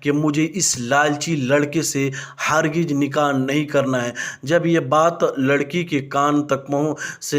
کہ مجھے اس لالچی لڑکے سے ہرگز نکاح نہیں کرنا ہے۔ جب یہ بات لڑکی کے کان تک منہ سے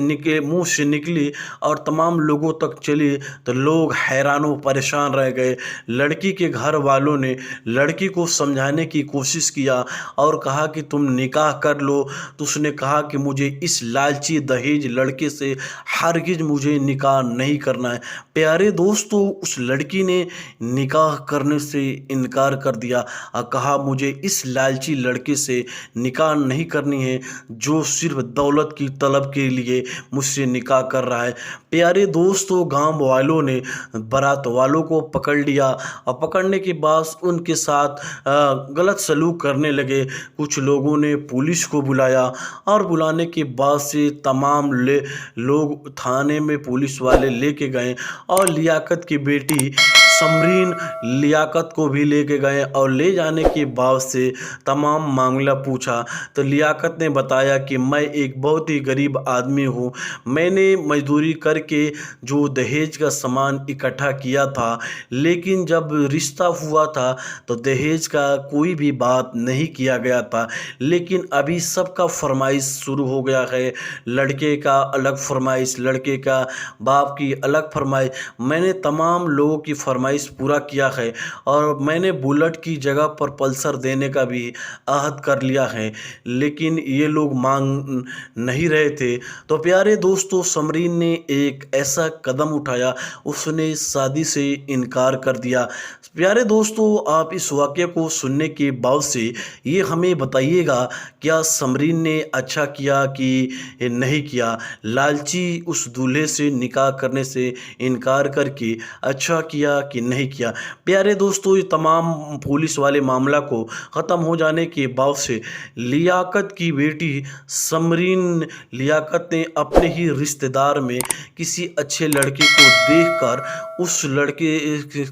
نکلی اور تمام لوگوں تک چلی تو لوگ حیران و پریشان رہ گئے۔ لڑکی کے گھر والوں نے لڑکی کو سمجھانے کی کوشش کیا اور کہا کہ تم نکاح کر لو، تو اس نے کہا کہ مجھے اس لالچی دہیج لڑکے سے ہرگز مجھے نکاح نہیں کرنا ہے۔ پیارے دوستو، اس لڑکی نے نکاح کرنے سے انکار کر دیا اور کہا مجھے اس لالچی لڑکے سے نکاح نہیں کرنی ہے جو صرف دولت کی طلب کے لیے مجھ سے نکاح کر رہا ہے۔ پیارے دوستو، گاؤں والوں نے بارات والوں کو پکڑ لیا اور پکڑنے کے بعد ان کے ساتھ غلط سلوک کرنے لگے۔ کچھ لوگوں نے پولیس کو بلایا اور بلانے کے بعد سے تمام لوگ تھانے میں پولیس والے لے کے گئے اور لیاقت کی بیٹی سمرین لیاقت کو بھی لے کے گئے اور لے جانے کے بعد سے تمام معاملہ پوچھا تو لیاقت نے بتایا کہ میں ایک بہت ہی غریب آدمی ہوں، میں نے مزدوری کر کے جو دہیج کا سامان اکٹھا کیا تھا، لیکن جب رشتہ ہوا تھا تو دہیج کا کوئی بھی بات نہیں کیا گیا تھا، لیکن ابھی سب کا فرمائش شروع ہو گیا ہے۔ لڑکے کا الگ فرمائش، لڑکے کا باپ کی الگ فرمائش۔ میں نے تمام لوگوں کی فرمائش پورا کیا ہے اور میں نے بلٹ کی جگہ پر پلسر دینے کا بھی عہد کر لیا ہے، لیکن یہ لوگ مانگ نہیں رہے تھے۔ تو پیارے دوستو، سمرین نے ایک ایسا قدم اٹھایا، اس نے شادی سے انکار کر دیا۔ پیارے دوستو، آپ اس واقعے کو سننے کے بعد سے یہ ہمیں بتائیے گا کیا سمرین نے اچھا کیا کہ نہیں کیا؟ لالچی اس دولہے سے نکاح کرنے سے انکار کر کے اچھا کیا کہ نہیں کیا؟ پیارے دوستو، یہ تمام پولیس والے معاملہ کو ختم ہو جانے کے بعد سے لیاقت کی بیٹی سمرین لیاقت نے اپنے ہی رشتہ دار میں کسی اچھے لڑکے کو دیکھ کر اس لڑکے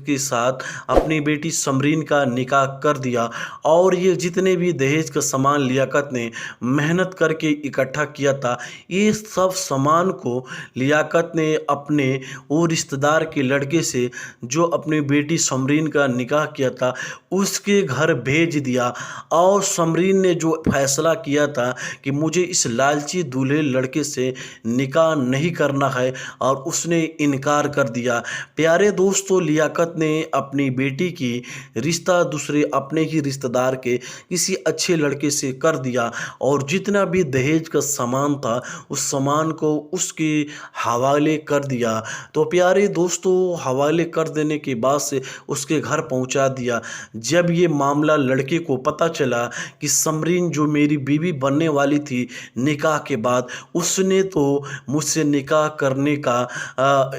کے ساتھ اپنی بیٹی سمرین کا نکاح کر دیا اور یہ جتنے بھی دہیج کا سامان لیاقت نے محنت کر کے اکٹھا کیا تھا، یہ سب سامان کو لیاقت نے اپنے وہ رشتہ دار کے لڑکے سے جو اپنی بیٹی سمرین کا نکاح کیا تھا اس کے گھر بھیج دیا۔ اور سمرین نے جو فیصلہ کیا تھا کہ مجھے اس لالچی دولہے لڑکے سے نکاح نہیں کرنا ہے اور اس نے انکار کر دیا۔ پیارے دوستو، لیاقت نے اپنی بیٹی کی رشتہ دوسرے اپنے ہی رشتہ دار کے کسی اچھے لڑکے سے کر دیا اور جتنا بھی دہیج کا سامان تھا اس سامان کو اس کے حوالے کر دیا۔ تو پیارے دوستو، حوالے کر دینے کے بعد سے اس کے گھر پہنچا دیا۔ جب یہ معاملہ لڑکے کو پتہ چلا کہ سمرین جو میری بیوی بننے والی تھی نکاح کے بعد، اس نے تو مجھ سے نکاح کرنے کا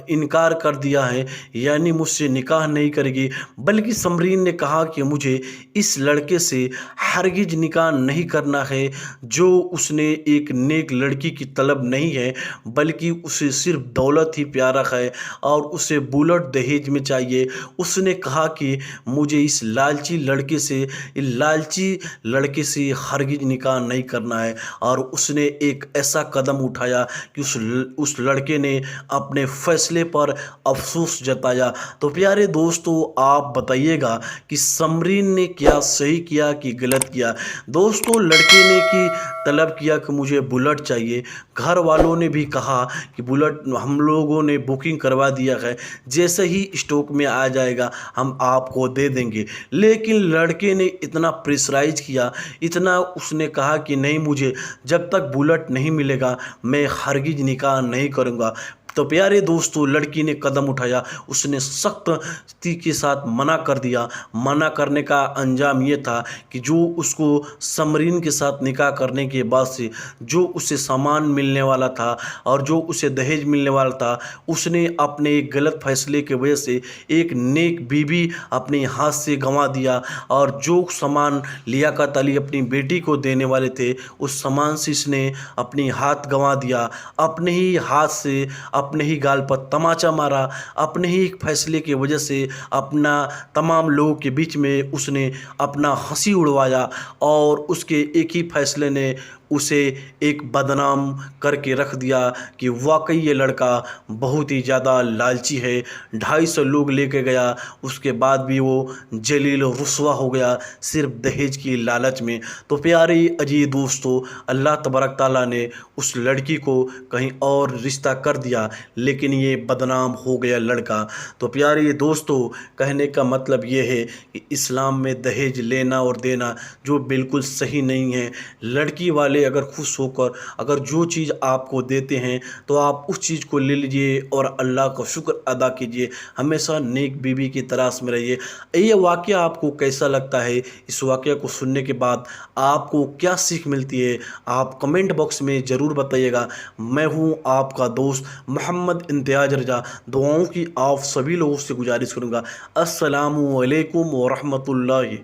انکار کر دیا ہے، یعنی مجھ سے نکاح نہیں کرے گی، بلکہ سمرین نے کہا کہ مجھے اس لڑکے سے ہرگز نکاح نہیں کرنا ہے جو اس نے ایک نیک لڑکی کی طلب نہیں ہے، بلکہ اسے صرف دولت ہی پیارا ہے اور اسے بلٹ دہیج میں چاہیے۔ اس نے کہا کہ مجھے اس لالچی لڑکے سے ہرگز نکاح نہیں کرنا ہے، اور اس نے ایک ایسا قدم اٹھایا کہ اس لڑکے نے اپنے فیصلے پر افسوس جتایا۔ تو پیارے دوستو، آپ بتائیے گا کہ سمرین نے کیا صحیح کیا کہ غلط کیا؟ دوستو، لڑکے نے کی طلب کیا کہ مجھے بلٹ چاہیے، گھر والوں نے بھی کہا کہ بلٹ ہم لوگوں نے بکنگ کروا دیا ہے، جیسے ہی اسٹاک میں آ جائے گا ہم آپ کو دے دیں گے، لیکن لڑکے نے اتنا پریشرائز کیا، اتنا اس نے کہا کہ نہیں، مجھے جب تک بلٹ نہیں ملے گا میں ہرگز نکاح نہیں کروں گا۔ تو پیارے دوستو، لڑکی نے قدم اٹھایا، اس نے سختی کے ساتھ منع کر دیا۔ منع کرنے کا انجام یہ تھا کہ جو اس کو سمرین کے ساتھ نکاح کرنے کے بعد سے جو اسے سامان ملنے والا تھا اور جو اسے دہیج ملنے والا تھا، اس نے اپنے ایک غلط فیصلے کی وجہ سے ایک نیک بیوی اپنے ہاتھ سے گنوا دیا، اور جو سامان لیاقت علی اپنی بیٹی کو دینے والے تھے اس سامان سے اس نے اپنی ہاتھ گنوا دیا۔ اپنے ہی ہاتھ سے اپنے ہی گال پر تماچا مارا، اپنے ہی فیصلے کی وجہ سے اپنا تمام لوگوں کے بیچ میں اس نے اپنا ہنسی اڑوایا، اور اس کے ایک ہی فیصلے نے اسے ایک بدنام کر کے رکھ دیا کہ واقعی یہ لڑکا بہت ہی زیادہ لالچی ہے۔ 250 لوگ لے کے گیا، اس کے بعد بھی وہ ذلیل و رسوا ہو گیا صرف دہیج کی لالچ میں۔ تو پیارے عزیز دوستو، اللہ تبارک تعالیٰ نے اس لڑکی کو کہیں اور رشتہ کر دیا، لیکن یہ بدنام ہو گیا لڑکا۔ تو پیارے دوستو، کہنے کا مطلب یہ ہے کہ اسلام میں دہیج لینا اور دینا جو بالکل صحیح نہیں ہے۔ لڑکی والے اگر خوش ہو کر اگر جو چیز آپ کو دیتے ہیں تو آپ اس چیز کو لے لیجئے اور اللہ کا شکر ادا کیجئے، ہمیشہ نیک بیوی کی تلاش میں رہیے۔ یہ واقعہ آپ کو کیسا لگتا ہے؟ اس واقعہ کو سننے کے بعد آپ کو کیا سیکھ ملتی ہے؟ آپ کمنٹ باکس میں ضرور بتائیے گا۔ میں ہوں آپ کا دوست محمد امتیاز رضا، دعاؤں کی آپ سبھی لوگوں سے گزارش کروں گا۔ السلام علیکم ورحمۃ اللہ